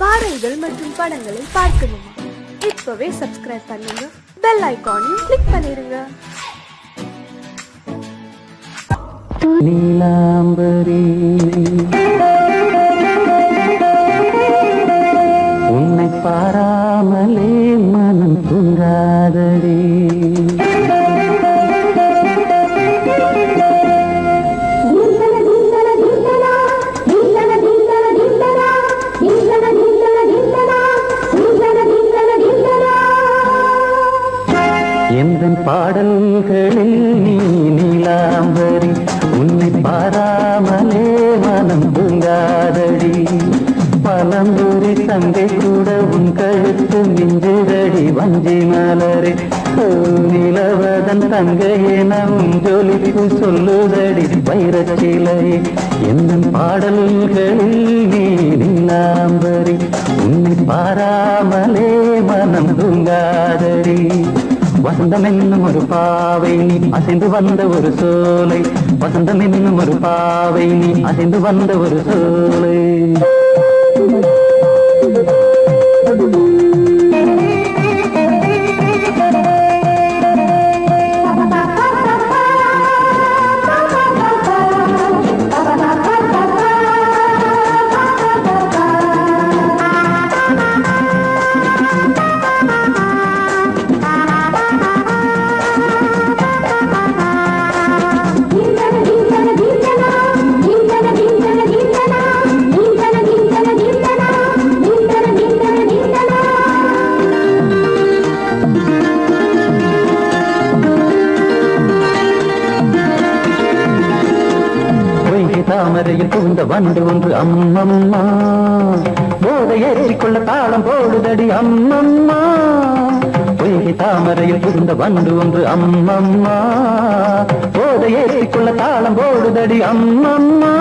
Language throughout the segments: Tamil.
பாடல்கள் மற்றும் படங்களை பார்க்கணுமா? இப்பவே சப்ஸ்கிரைப் பண்ணுங்க, பெல் ஐகானையும் கிளிக் பண்ணிருங்க. நீலாம்பரி உன்னை பாராமலே மனம் தூங்காதடி. எந்தன் பாடல்களில் நீ நீலாம்பரி உன்னை பாராமலே மனம் தூங்காதடி. பழம்புரி தங்கை கூட உன் கழுத்து மிஞ்சுதடி வஞ்சி மலரே. நிலவதன் தங்கையே நம் ஜொலிப்பு சொல்லுதடி வைரச்சிலையே. எந்தன் பாடல்களில் நீ நீலாம்பரி உன்னை பாராமலே மனம் தூங்காதடி. வசந்தம் என்னும் ஒரு பாவை நீ அசைந்து வந்த ஒரு சோலை. வசந்தம் என்னும் ஒரு பாவை நீ அசைந்து வந்த ஒரு சோலை. தாமரையில் புகுந்த வண்டு ஒன்று அம்மம்மா போதை ஏற்றிக்கொள்ள தாளம் போடுதடி அம்மம்மா. பொய்கை தாமரையில் புகுந்த வண்டு ஒன்று அம்மம்மா போதை ஏற்றிக்கொள்ள தாளம் போடுதடி அம்மம்மா.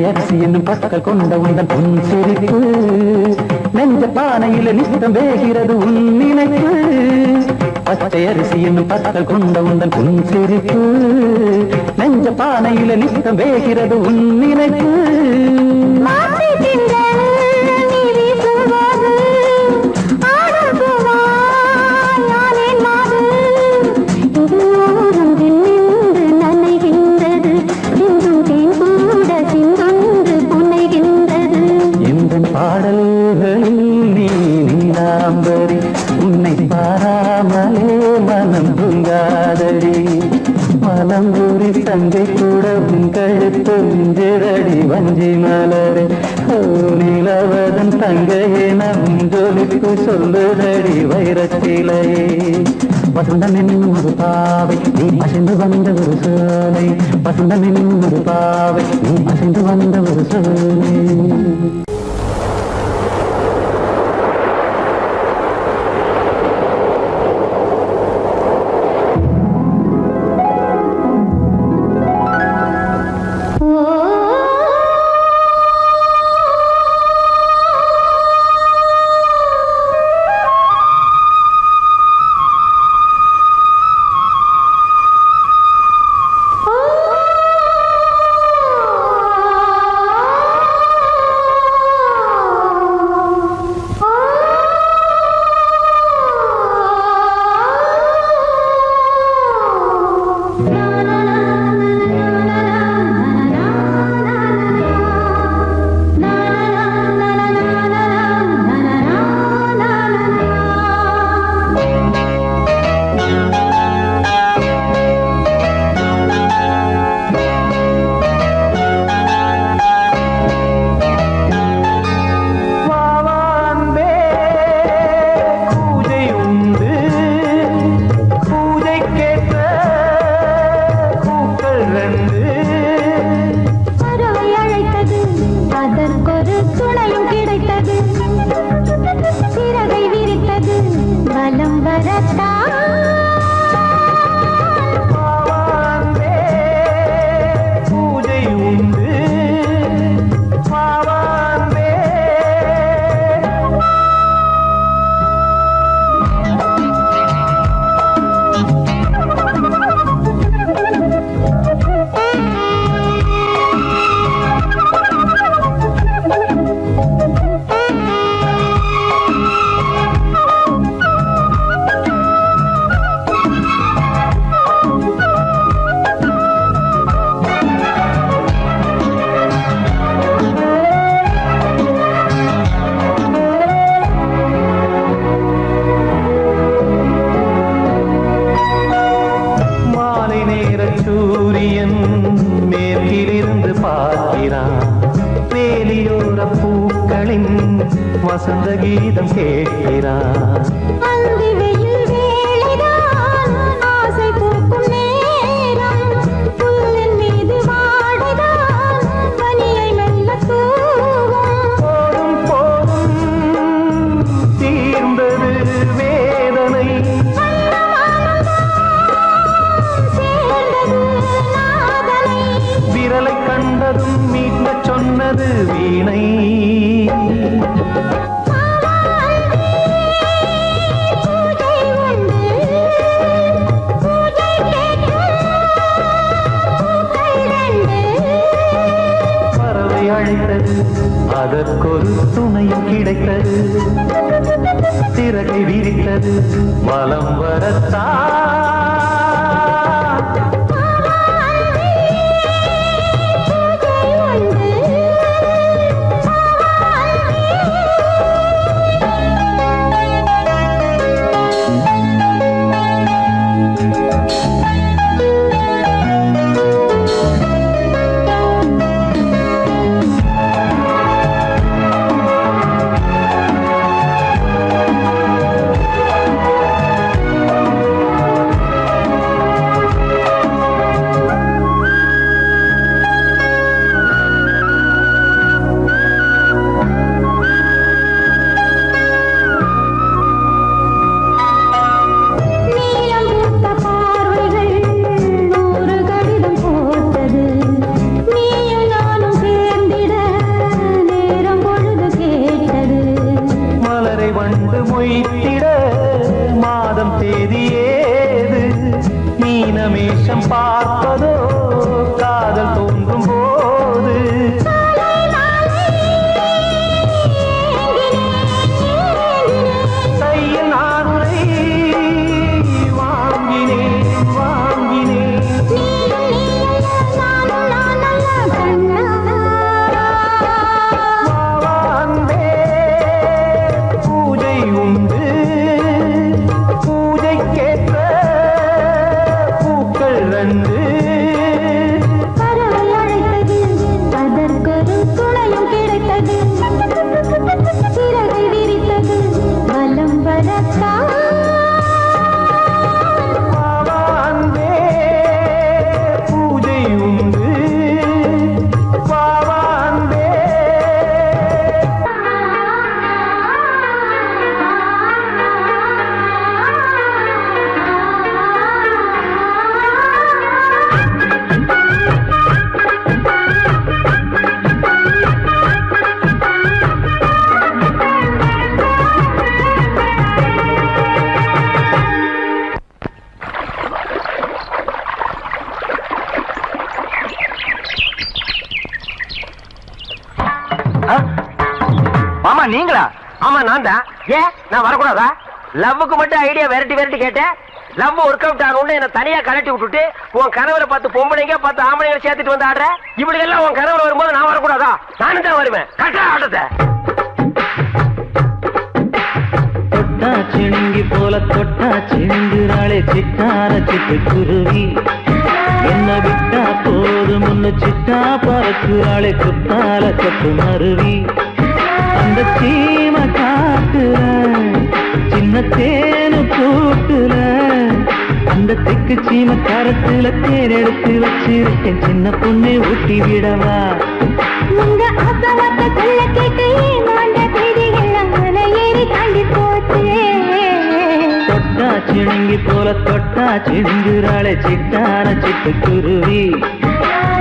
அரிசி என்னும் பற்கள் கொண்ட உந்தன் பொன் சிரிப்பு நெஞ்ச பானையில நித்தம் வேகிறது உன் நினைப்பு. பச்சை அரிசி என்னும் பற்கள் கொண்ட உந்தன் பொன் சிரிப்பு நெஞ்ச பானையில நித்தம் வேகிறது உன் நினைப்பு. பாடல்களில் நீ நீலாம்பரி உன்னை பாராமலே மனம் தூங்காதடி. மலம்பூரி தங்கை கூட உன் கழுத்து மிஞ்சுதடி வஞ்சி மலரே. நிலவதன் தங்கையே நம் ஜொலிப்பு சொல்லுதடி வைரச்சிலையே. வசந்தம் என்னும் ஒரு பாவை நீ அசைந்து வந்த ஒரு சோலை. வசந்தம் என்னும் ஒரு பாவை நீ அசைந்து வந்த ஒரு சோலை. வசந்த கீதம் கேட்கிறார். அந்தி வெயில் வேளைதான் ஆசை பூக்கும் நேரம், புல்லின் மீது வாடைதான் பனியை மெல்ல தூவும். போதும் போதும் தீர்ந்தது வேதனை, சேர்ந்தது நாதனை, விரலை கண்டதும் மீட்க சொன்னது வீணை. பூஜை உண்டு, பூஜை கேட்கும் பூக்கள் ரெண்டு. பறவை அழைத்தது, அதற்கொரு துணையும் கிடைத்தது. சிறகை விரித்தது, வலம் வரத்தான். நீலம் பூத்த பார்வைகள் நூறு கடிதம் போட்டது, நீயும் நானும் சேர்ந்திட நேரம் பொழுது கேட்டது. மலரை வண்டு மொய்த்திட மாதம் தேதி ஏது, மீனமேஷம் பார்ப்பதோ காதல் தோன்றும் போது. கையில் நானுரை வாங்கினேன் வாங்கினேன். வாவாந்தே பூஜை உண்டு, பூஜைக்கேற்ற பூக்கள் ரெண்டு. பறவை அழைத்தது, அதற்கொரு துணையும் கிடைத்தது. சிறகை விரித்தது, வலம் வரத்தான். வாவாந்தே பூஜை உண்டு, வாவாந்தே. மாமா நீங்களா? ஆமா நான் தான். ஏன் நான் வரக்கூடாதா? லவ்வுக்கு மட்டும் ஐடியா விரட்டி கேட்டேன். லவ் ஒர்க் அவுட் ஆகணும்னு என்ன தனியா கலட்டி விட்டுட்டு உன் கனவுல பார்த்து பொம்பளைங்க பார்த்து ஆம்பளைங்க சேர்த்துட்டு வந்து ஆடுற. இப்படி எல்லாம் உன் கனவுல வரும்போது நான் வரக்கூடாதா? நானும் தான் வருவேன். கட்டா ஆட்டத்தை தொட்டா சிணுங்கி போல தொட்டா சிணுங்குறாளே சிட்டார சிட்டுக்குருவி. என்ன விட்டா போதும் முன்னு சிட்டா பறக்குறாளே குத்தால கொத்து மருவி. அந்த சீம காட்டுல சின்ன தேனு கூட்டுல, அந்த தெக்கு சீம கரத்துல தேன் எடுத்து வச்சிருக்கேன். சின்ன பொண்ணு ஊட்டி விடவா? உங்க அசவத்த சொல்ல கேட்டு ஏமாண்ட தேதியெல்லாம் மலை ஏறி தாண்டி போச்சு. தொட்டா சிணுங்கி போல தொட்டா சிணுங்குறாளே சிட்டார சிட்டுக்குருவி.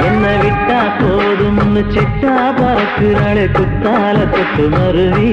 என்ன விட்டா போதும் சிட்டா பறக்குறாளே குத்தால கொத்து மருவி.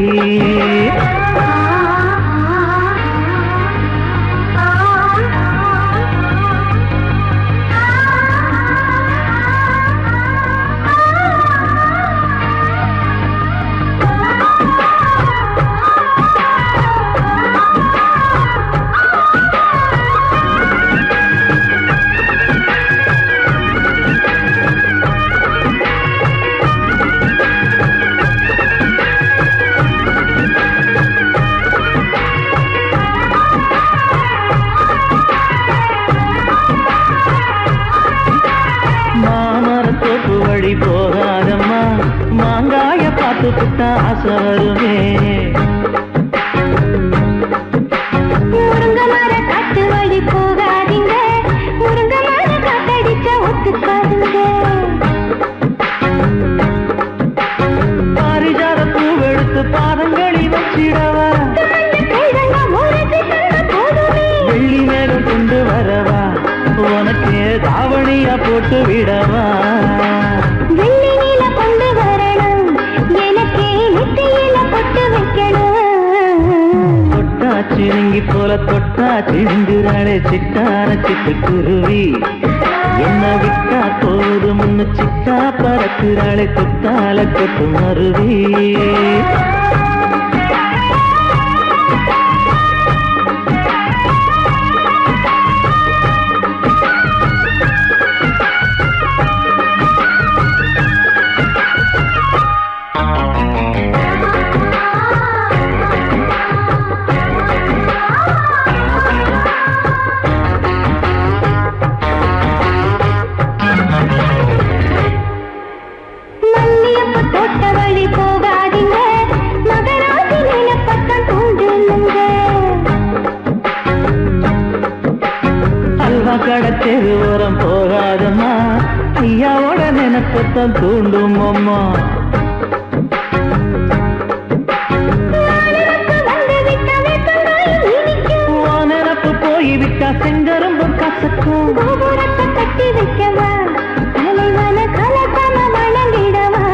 வழி போகாதம்மா, மாங்காய பார்த்து புட்டா ஆசை வருமே. சிடுங்குறாளே சிட்டான சிட்டுக்குருவி என்ன விட்டா போதும் சிட்டா பறக்குறாளே குத்தால கொட்டு மருவி தெருவோரம் போகாதம்மா ஐயாவோட நினைப்பத்தான் தூண்டும் அம்மா நினப்பு போய்விட்டா செங்கரும்பு கசக்கும் கட்டி வைக்கவா தலைவன கலக்கம வணங்கிடவா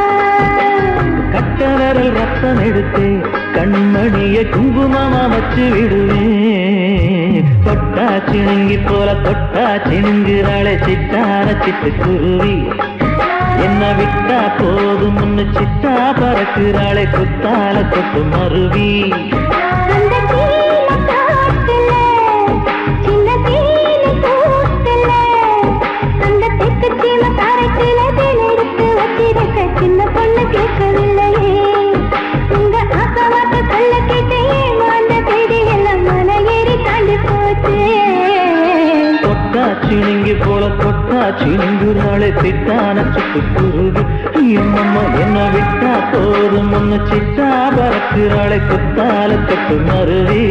கட்ட விரல் ரத்தம் எடுத்து கண்மணியை குங்குமமா வச்சு விடுவேன் தொட்டா சிணுங்கி போல தொட்டா சிணுங்குறாளே சிட்டான சிட்டுக்குருவி என்ன விட்டா போதும் சிட்டா பறக்குறாளே குத்தால கொட்டு மருவி சின்ன பொண்ணு கேட்கவில்லையே உங்க ஆசவாக்க சொல்ல கேட்டேன் அந்த தேதி எல்லாம் மன ஏறி தாண்டி போச்சு தொட்டா சிணுங்கி போல தொட்டா சிணுங்குறாளே சிட்டான சிட்டுக்குருவி என்னம்மா என்ன விட்டா போதும் சிட்டா பறக்குறாளே குத்தால கொட்டு மருவி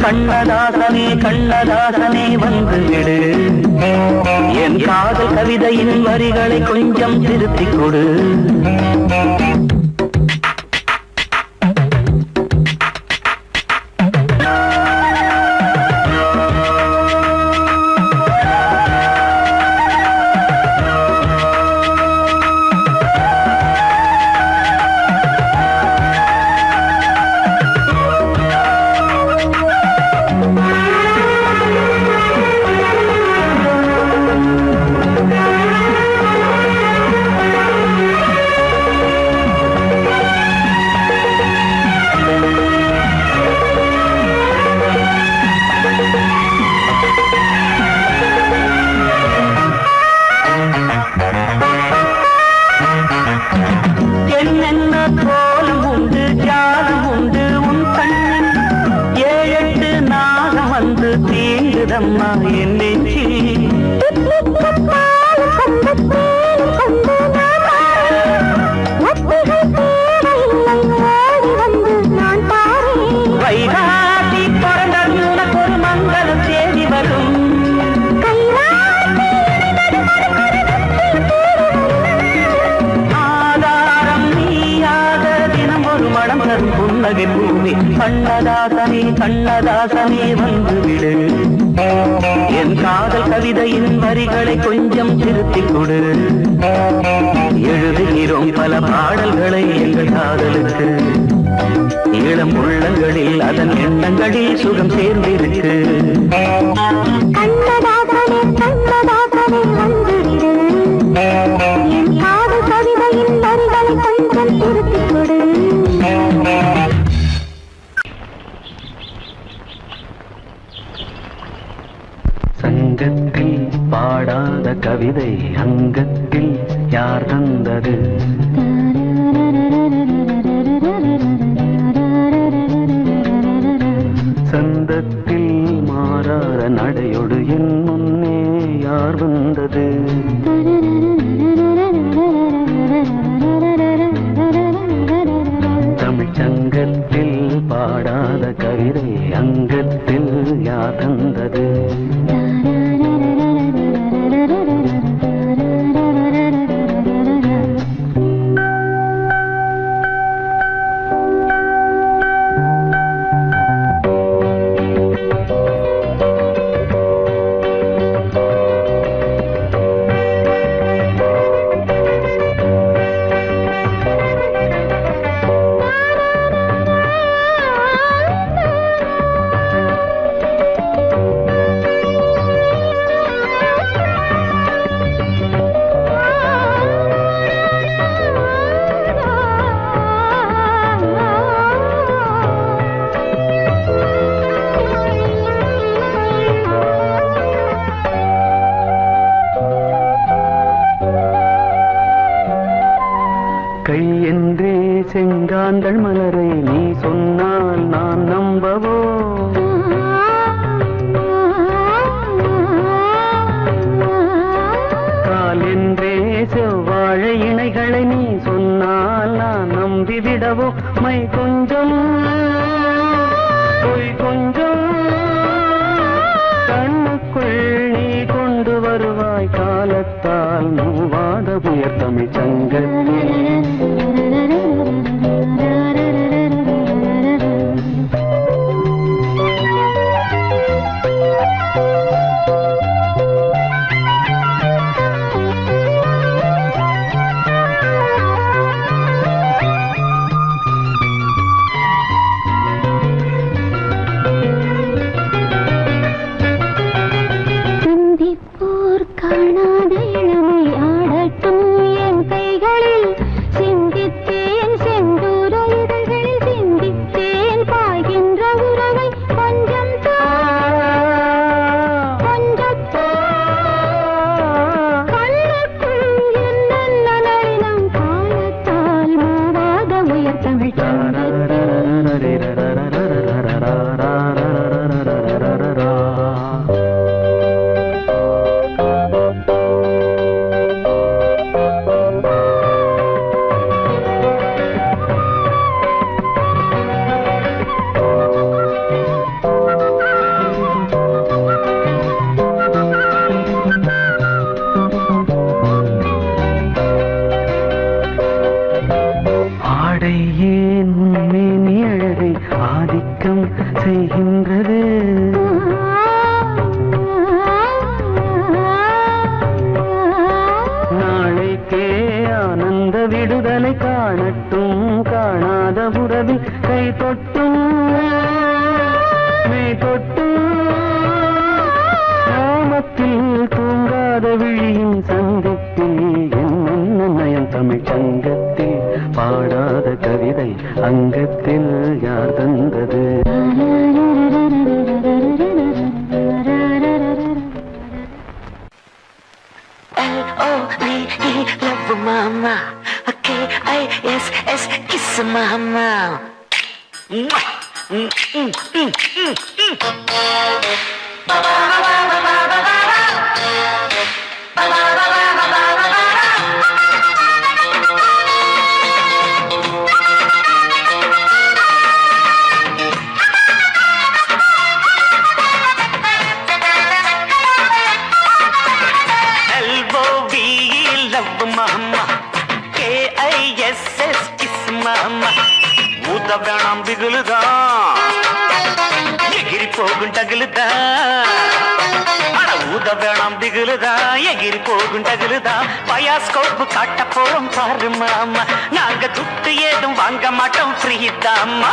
கண்ணதாசனே கண்ணதாசனே வந்து விடு என் காதல் கவிதையின் வரிகளை கொஞ்சம் திருத்திக் கொடு கண்ணதாசனே கண்ணதாசனே வந்துவிடு, என் காதல் கவிதையின் வரிகளை கொஞ்சம் திருத்திக் கொடு. எழுதுகிறோம் பல பாடல்களை எங்கள் காதலுக்கு, இளம் உள்ளங்களில் அதன் எண்ணங்களில் சுகம் சேர்ந்திருக்கு. கண்ணதாசனே கண்ணதாசனே வந்துவிடு, என் காதல் கவிதையின் வரிகளை கொஞ்சம் திருத்திக் கொடு. சங்கத்தில் பாடாத கவிதை அங்கத்தில் யார் தந்தது? சந்தத்தில் மாறாத நடையோடு என் முன்னே யார் வந்தது? தமிழ் சங்கத்தில் பாடாத கவிதை அங்கத்தில் யார் தந்தது? கை என்றே செங்காந்தள் மலரை நீ சொன்னால் நான் நம்பவோ? கால் என்றே செவ்வாழை இணைகளை நீ சொன்னால் நான் நம்பிவிடவோ? மை கொஞ்சம் பொய் கொஞ்சம் கண்ணுக்குள் நீ கொண்டு வருவாய், காலத்தால் மூவாத புயர் தமிழ் சங்கத்தில். காணாத இளமை ஆடட்டும் என் கைகளில், சிந்தித்தேன் செந்தூர இதழ்களில், சிந்தித்தேன் பாய்கின்ற உறவை கொஞ்சம் கொஞ்சம் கண்ணுக்குள் என்னென்ன நளினம், காலத்தால் மூவாத உயர் தமிழ் செய்கின்றது. நாளைக்கே ஆனந்த விடுதலை காணட்டும், காணாத உறவில் கை தொட்டும் மெய் தொட்டும், நாமத்தில் தூங்காத விழியின் சந்திப்பில் என்ன நயம் தமிழ் சங்கத்தில் பாடாத கவிதை அங்கத்தில் யார் தந்தது? L-O-V-E, love mama. K-I-S-S, kiss mama. K-I-S-S, kiss mama. Uda வேணாம் பிகுலுதான் எகிரி போகும் டகுலுதா அட ஊத வேணாம் பிகுலுதா எகிரி போகும் டகுலுதா பயாஸ்கோப்பு காட்ட போறோம் பாரு மாமா நாங்க துட்டு ஏதும் வாங்க மாட்டோம் ஃப்ரீ தாமா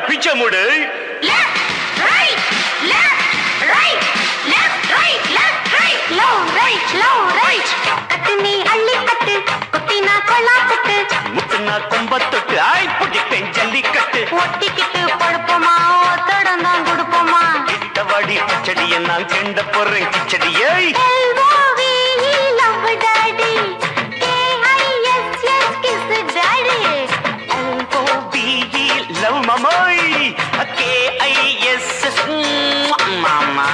पीछे मुड़े लेफ्ट राइट लो राइट कटनी अल्ली कट कुटिना कोला कट मुतना कुंबत्तुट आई पुडिपें जल्लिकट्टु ஒட்டிக்கிட்டு படுப்போமா ஓத்தடனா குடுப்போமா கிட்டவடி கிச்சடியை நான் கெண்ட போறேன் கிச்சடியை LOVE love daddy KISS kiss daddy LOVE love mamoy KISS mama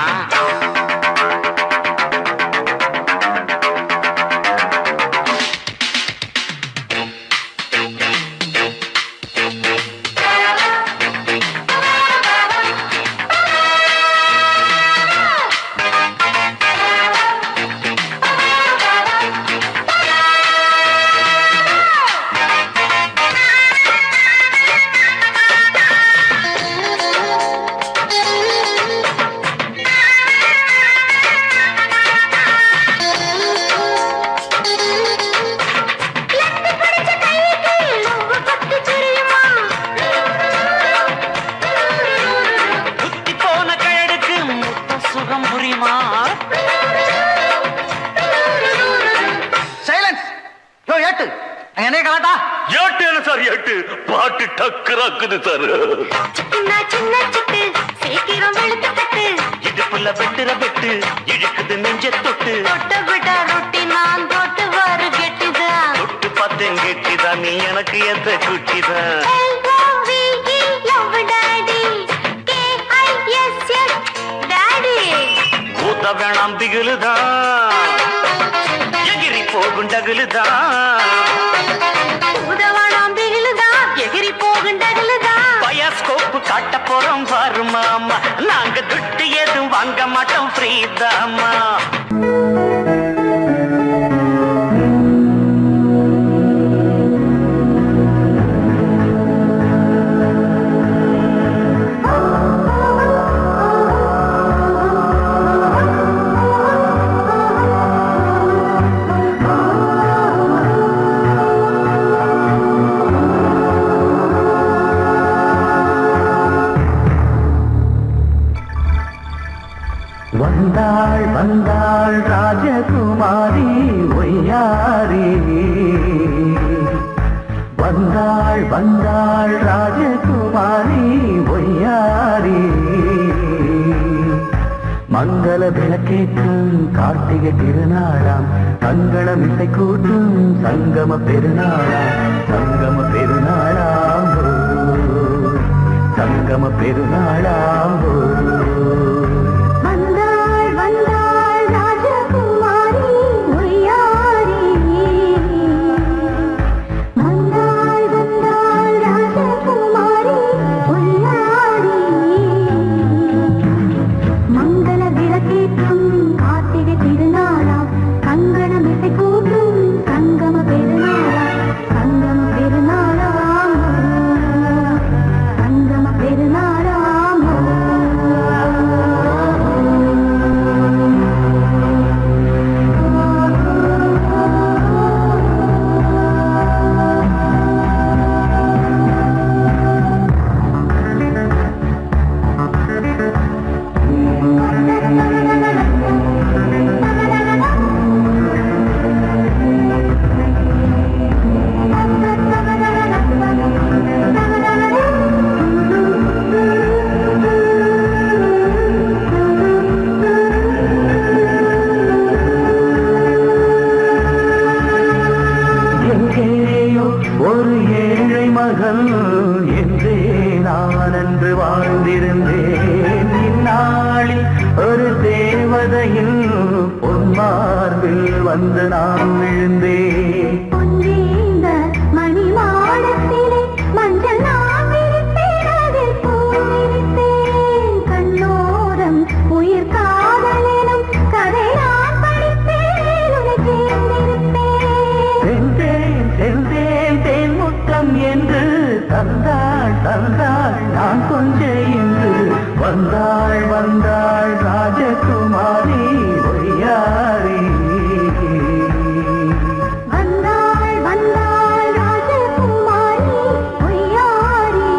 பாட்டு டக்கராக்குது சார் சின்ன சின்ன சிட்டு சீக்கிரம் வெளுத்து கட்டு இடுப்புல வெட்டுற வெட்டு இழுக்குது நெஞ்ச தொட்டு தொட்ட விட ரொட்டி நான் தொட்டு வரு கெட்டிதான் தொட்டு பார்த்தேன் கெட்டிதான் நீ எனக்கு எந்த குட்டிதான் LOVE love daddy KISS daddy ஊத்த வேணாம் திகிலுதான் எகிரி போகும் டகுலுதான் பயாஸ்கோப்பு காட்ட போறோம் பாரு மாமா நாங்க துட்டு எதுவும் வாங்க மாட்டோம் ஃப்ரீ தாமா வந்தாள் வந்தாள் ராஜகுமாரி ஒய்யாரி வந்தாள் வந்தாள் ராஜகுமாரி ஒய்யாரி மங்கள விளக்கேற்றும் கார்த்திகை திருநாளாம் மங்களம் இசை கூட்டும் சங்கம பெருநாளாம் சங்கம பெருநாளாம் சங்கம பெருநாளாம் பெருநாளாம் ஒரு ஏழை மகள் என்றே நான் அன்று வாழ்ந்திருந்தேன். இந்நாளில் ஒரு தேவதையில் பொன்மார்பில் வந்து நான் விழுந்தேன். தந்தாள் நான் கொஞ்சம் என்று வந்தாள் வந்தாள் ராஜகுமாரி ஒய்யாரி. வந்தாள் வந்தாள் ராஜகுமாரி ஒய்யாரி.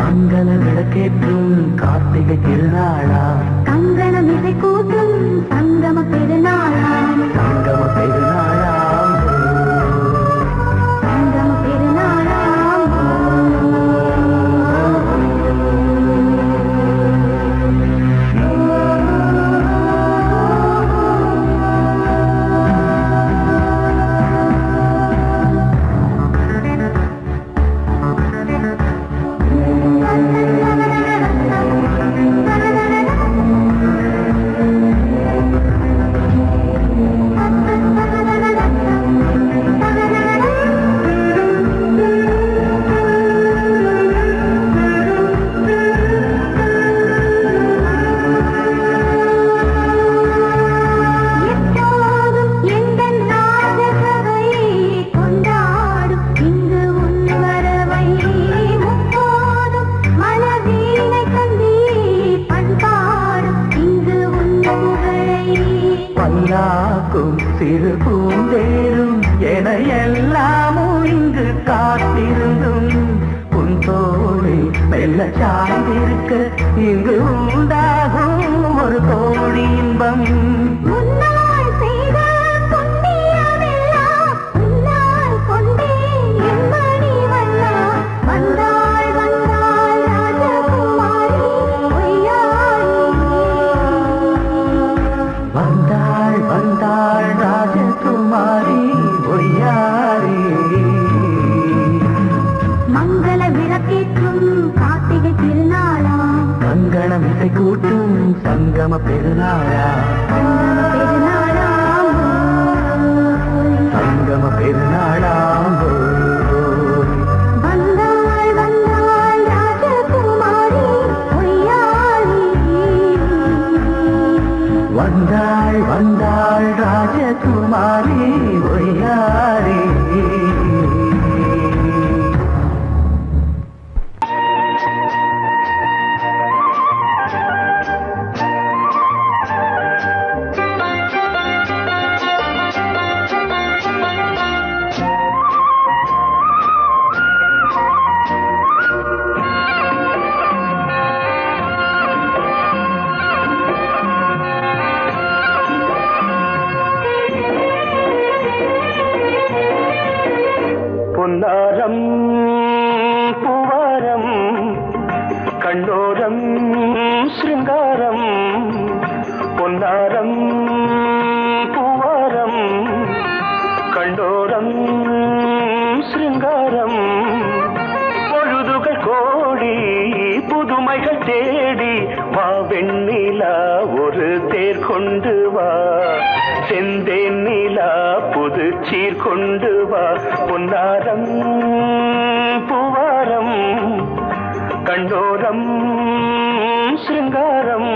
மங்கள விளக்கேற்றும் கார்த்திகை திருநாளா, கங்கணம் இசை கூட்டும் சங்கம பெருநாளா, சங்கம பெருநாளா. சிறு பூந்தேரும் என எல்லாமும் இங்கு காத்திருந்தும் உன் தோழி மெல்ல சார்ந்திருக்க இங்கு உண்டாகும் ஒரு கோடி இன்பம். வந்தாள் வந்தாள் ராஜகுமாரி ஒய்யாரி. மங்கள விளக்கேற்றும் கார்த்திகை திருநாளா, கங்கணம் இசை கூட்டும் சங்கம பெருநாளா, பெருநாளா சங்கம பெருநாளா. வந்தாள் வந்தாள் ராஜகுமாரி ஒய்யாரி. வந்தாள் வந்தாள் ராஜகுமாரி ஒய்யாரி. பொன்னாரம் பூவாரம் கண்ணோரம் சிருங்காரம். பொன்னாரம் பூவாரம் கண்ணோரம் சிருங்காரம். பொழுதுகள் கோடி புதுமைகள் தேடி வா வெண்ணிலா ஒரு தேர் கொண்டு வா. செந்தேன் நிலா புது சீர் கொண்டு வா. பொன்னாரம் பூவாரம் கண்டோரம் சிருங்காரம்.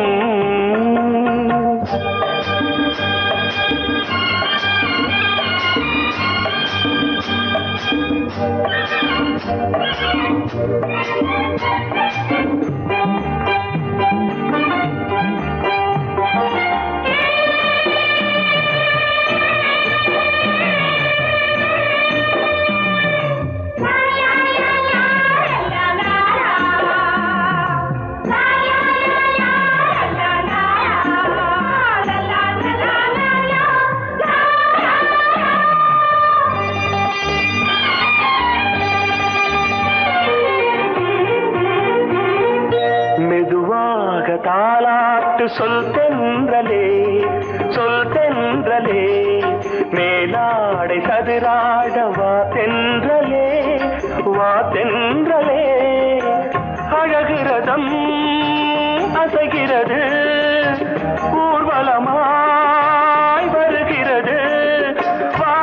வா தென்றலே வா தென்றலே அழகிறதம் அசைகிறது ஊர்வலமாய் வருகிறது வா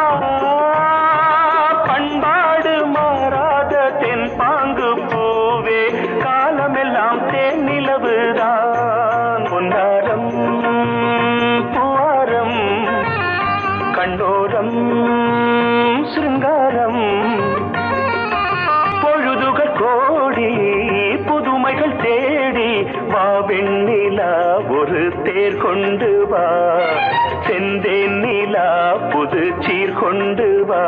பண்பாடு மாறாத தென் பாங்கு பூவே காலமெல்லாம் தேன் நிலவுதான் பொன்னாரம் பூவாரம் கண்டோரம் சிருங்காரம் பொழுதுகள் கோடி புதுமைகள் தேடி வா வெண்ணிலா ஒரு தேர் கொண்டு வா செந்தேன் நிலா புது சீர் கொண்டு வா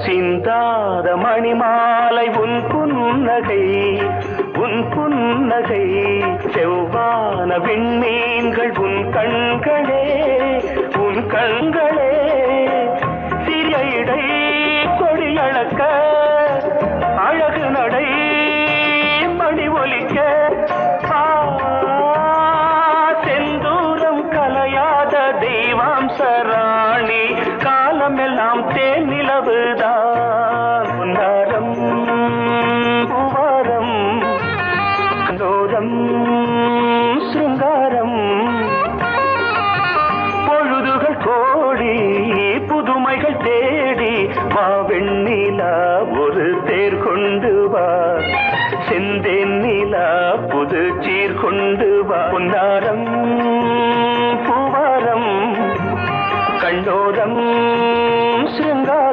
சிந்தாத மணிமாலை உன் புன்னகை செவ்வான விண்மீன்கள் உன் கண்களே சிறிய இடை கொடியளக்க அழகு நடை மணி ஒலிக்க செந்தூரம் கலையாத தெய்வாம்சராணி காலமெல்லாம் தேன் நிலவுதான் பொன்னாரம் பூவாரம் கண்டோரம் சிருங்காரம் பொழுதுகள் கோடி புதுமைகள் தேடி வா வெண்ணிலா ஒரு தேர் கொண்டு வா செந்தேன் நிலா புது சீர் கொண்டு வா பொன்னாரம் பூவாரம் கண்டோரம் சிருங்காரம்